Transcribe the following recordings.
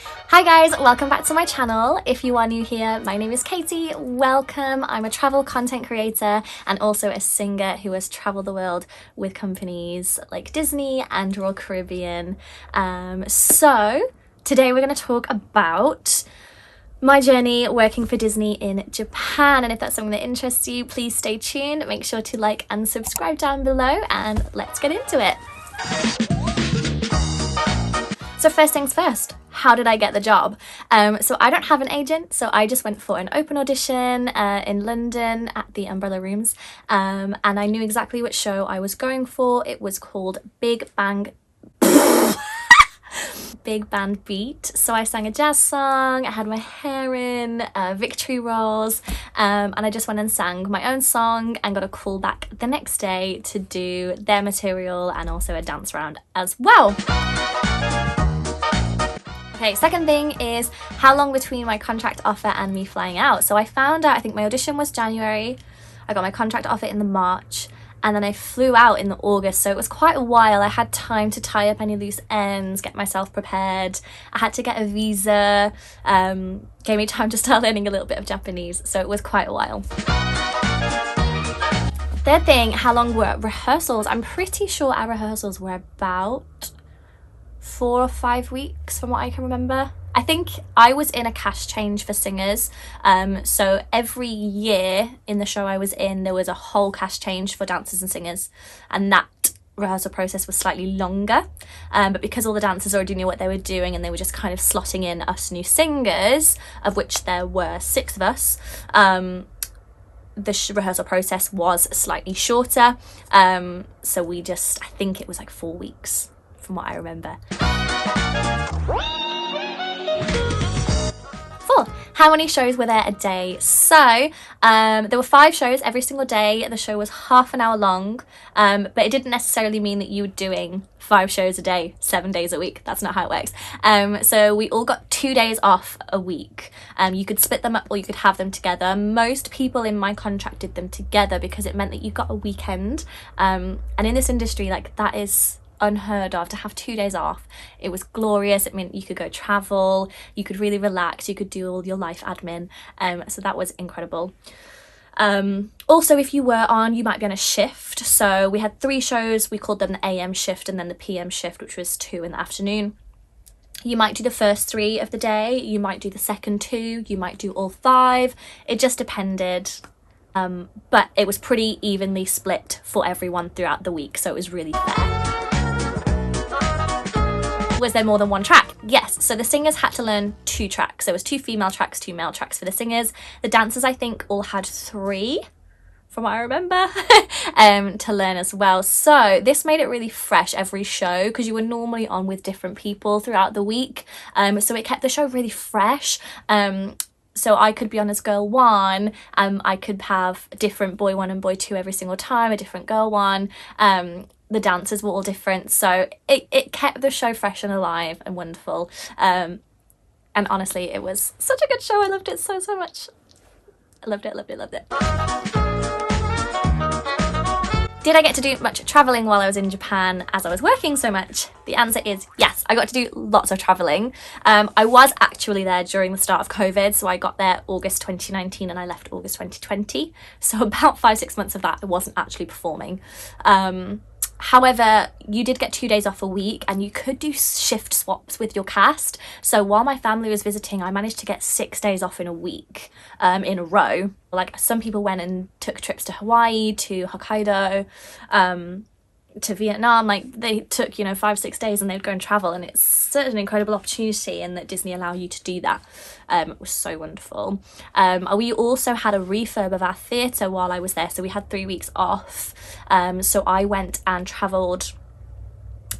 Hi guys, welcome back to my channel. If you are new here, my name is Katie. Welcome. I'm a travel content creator and also a singer who has traveled the world with companies like Disney and Royal Caribbean. So today we're going to talk about my journey working for Disney in Japan, and if that's something that interests you, please stay tuned. Make sure to like and subscribe down below, and let's get into it. So first things first, how did I get the job? So I don't have an agent, so I just went for an open audition in London at the Umbrella Rooms, and I knew exactly which show I was going for. It was called Big Band Beat. So I sang a jazz song, I had my hair in, victory rolls, and I just went and sang my own song and got a call back the next day to do their material and also a dance round as well. Okay, second thing is how long between my contract offer and me flying out. So I found out, I think my audition was January, I got my contract offer in the March, and then I flew out in the August, so it was quite a while. I had time to tie up any loose ends, get myself prepared. I had to get a visa, gave me time to start learning a little bit of Japanese, so it was quite a while. Third thing, how long were rehearsals? I'm pretty sure our rehearsals were about 4 or 5 weeks from what I can remember. I think I was in a cash change for singers, so every year in the show I was in there was a whole cash change for dancers and singers, and that rehearsal process was slightly longer, but because all the dancers already knew what they were doing and they were just kind of slotting in us new singers, of which there were 6 of us, the rehearsal process was slightly shorter, so we just, I think it was like 4 weeks from what I remember. 4. How many shows were there a day? So there were 5 shows every single day. The show was half an hour long, but it didn't necessarily mean that you were doing 5 shows a day 7 days a week. That's not how it works. So we all got 2 days off a week. You could split them up or you could have them together. Most people in my contract did them together because it meant that you got a weekend, and in this industry, like, that is unheard of to have 2 days off. It was glorious. It meant you could go travel, you could really relax, you could do all your life admin, so that was incredible. Also, if you might be on a shift, so we had 3 shows. We called them the AM shift and then the PM shift, which was 2 in the afternoon. You might do the first 3 of the day, you might do the second 2, you might do all 5. It just depended, but it was pretty evenly split for everyone throughout the week, so it was really fair. Was there more than 1 track? Yes. So the singers had to learn 2 tracks. There was 2 female tracks, 2 male tracks for the singers. The dancers, I think, all had 3, from what I remember, to learn as well. So this made it really fresh every show, because you were normally on with different people throughout the week. So it kept the show really fresh. So I could be on as girl 1, I could have different boy 1 and boy 2 every single time, a different girl 1. The dancers were all different, so it kept the show fresh and alive and wonderful. And honestly, it was such a good show. I loved it so much. I loved it. Did I get to do much traveling while I was in Japan as I was working so much? The answer is yes. I got to do lots of traveling. I was actually there during the start of COVID, so I got there August 2019 and I left August 2020. So about 5-6 months of that I wasn't actually performing. However, you did get 2 days off a week and you could do shift swaps with your cast. So while my family was visiting, I managed to get 6 days off in a week, in a row. Like, some people went and took trips to Hawaii, to Hokkaido, to Vietnam. Like, they took, 5-6 days and they'd go and travel, and it's such an incredible opportunity, and that Disney allow you to do that. It was so wonderful. We also had a refurb of our theatre while I was there, so we had 3 weeks off. So I went and travelled.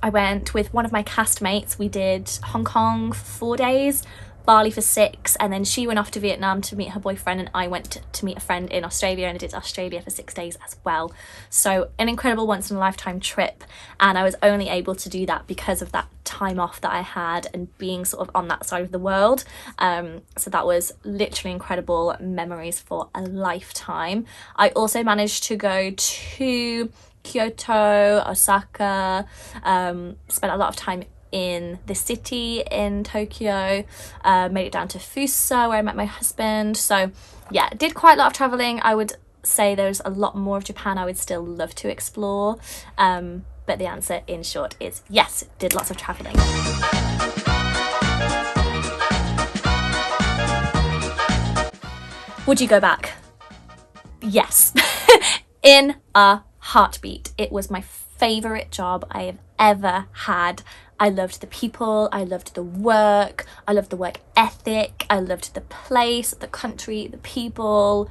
I went with one of my castmates. We did Hong Kong for 4 days, Bali for 6, and then she went off to Vietnam to meet her boyfriend, and I went to meet a friend in Australia, and I did Australia for 6 days as well. So an incredible once-in-a-lifetime trip, and I was only able to do that because of that time off that I had and being sort of on that side of the world. So that was literally incredible memories for a lifetime. I also managed to go to Kyoto, Osaka, spent a lot of time in the city in Tokyo, made it down to Fuso where I met my husband. So yeah, did quite a lot of traveling. I would say there's a lot more of Japan I would still love to explore, but the answer in short is yes, did lots of traveling. Would you go back? Yes. In a heartbeat. It was my favourite job I have ever had. I loved the people, I loved the work, I loved the work ethic, I loved the place, the country, the people,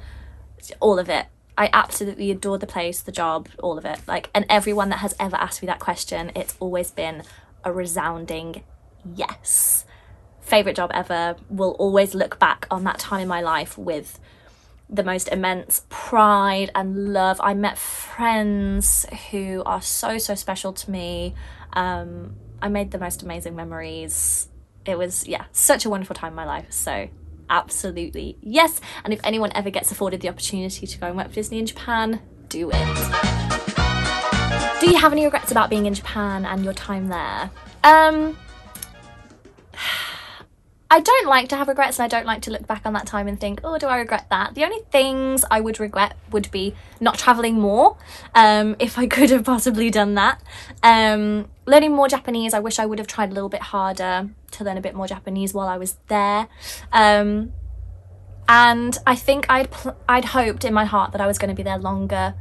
all of it. I absolutely adored the place, the job, all of it. Like, and everyone that has ever asked me that question, it's always been a resounding yes. Favourite job ever. Will always look back on that time in my life with the most immense pride and love. I met friends who are so special to me. I made the most amazing memories. It was, yeah, such a wonderful time in my life. So absolutely yes. And if anyone ever gets afforded the opportunity to go and work for Disney in Japan, do it. Do you have any regrets about being in Japan and your time there? I don't like to have regrets, and I don't like to look back on that time and think, oh, do I regret that? The only things I would regret would be not travelling more, if I could have possibly done that. Learning more Japanese, I wish I would have tried a little bit harder to learn a bit more Japanese while I was there. And I think I'd hoped in my heart that I was going to be there longer,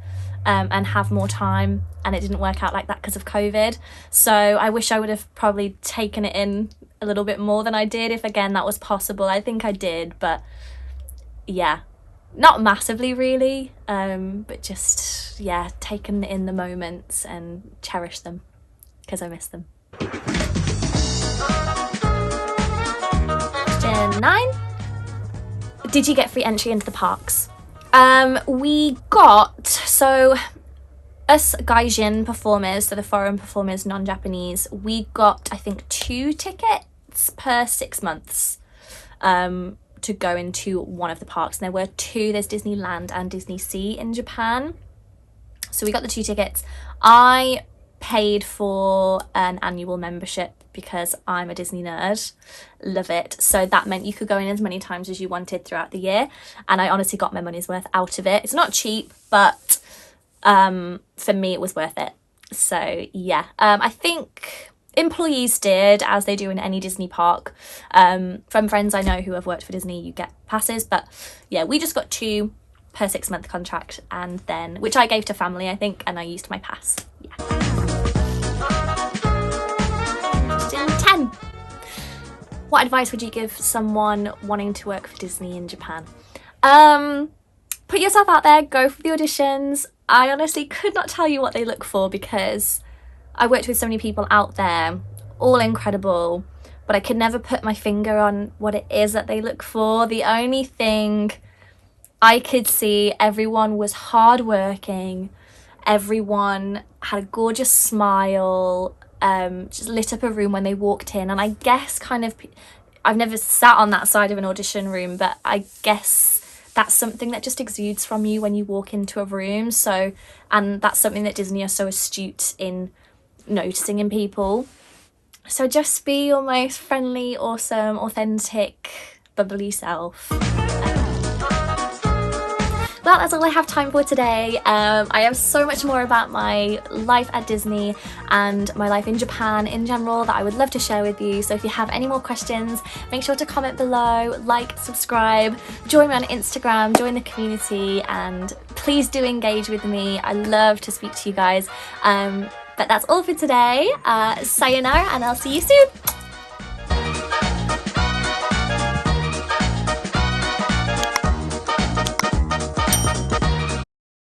and have more time, and it didn't work out like that because of COVID. So I wish I would have probably taken it in a little bit more than I did, if again that was possible. I think I did, but yeah, not massively really, but just, yeah, taken in the moments and cherish them because I miss them. Question 9. Did you get free entry into the parks? We got, so us Gaijin performers, so the foreign performers, non-Japanese, we got, I think, 2 tickets per 6 months to go into one of the parks. And there were 2, there's Disneyland and Disney Sea in Japan. So we got the 2 tickets. I paid for an annual membership because I'm a Disney nerd, love it. So that meant you could go in as many times as you wanted throughout the year, and I honestly got my money's worth out of it. It's not cheap, but for me it was worth it. So yeah, I think employees did, as they do in any Disney park. From friends I know who have worked for Disney, you get passes, but yeah, we just got 2 per 6-month contract, and then, which I gave to family, I think, and I used my pass. Yeah. Question 10. What advice would you give someone wanting to work for Disney in Japan? Put yourself out there, go for the auditions. I honestly could not tell you what they look for because I worked with so many people out there, all incredible, but I could never put my finger on what it is that they look for. The only thing I could see, everyone was hardworking, everyone had a gorgeous smile, just lit up a room when they walked in. And I guess kind of, I've never sat on that side of an audition room, but I guess that's something that just exudes from you when you walk into a room. So, and that's something that Disney are so astute in noticing in people. So just be your most friendly, awesome, authentic, bubbly self. Well, that's all I have time for today. I have so much more about my life at Disney and my life in Japan in general that I would love to share with you. So if you have any more questions, make sure to comment below, like, subscribe, join me on Instagram, join the community, and please do engage with me. I love to speak to you guys. But that's all for today. Sayonara, and I'll see you soon.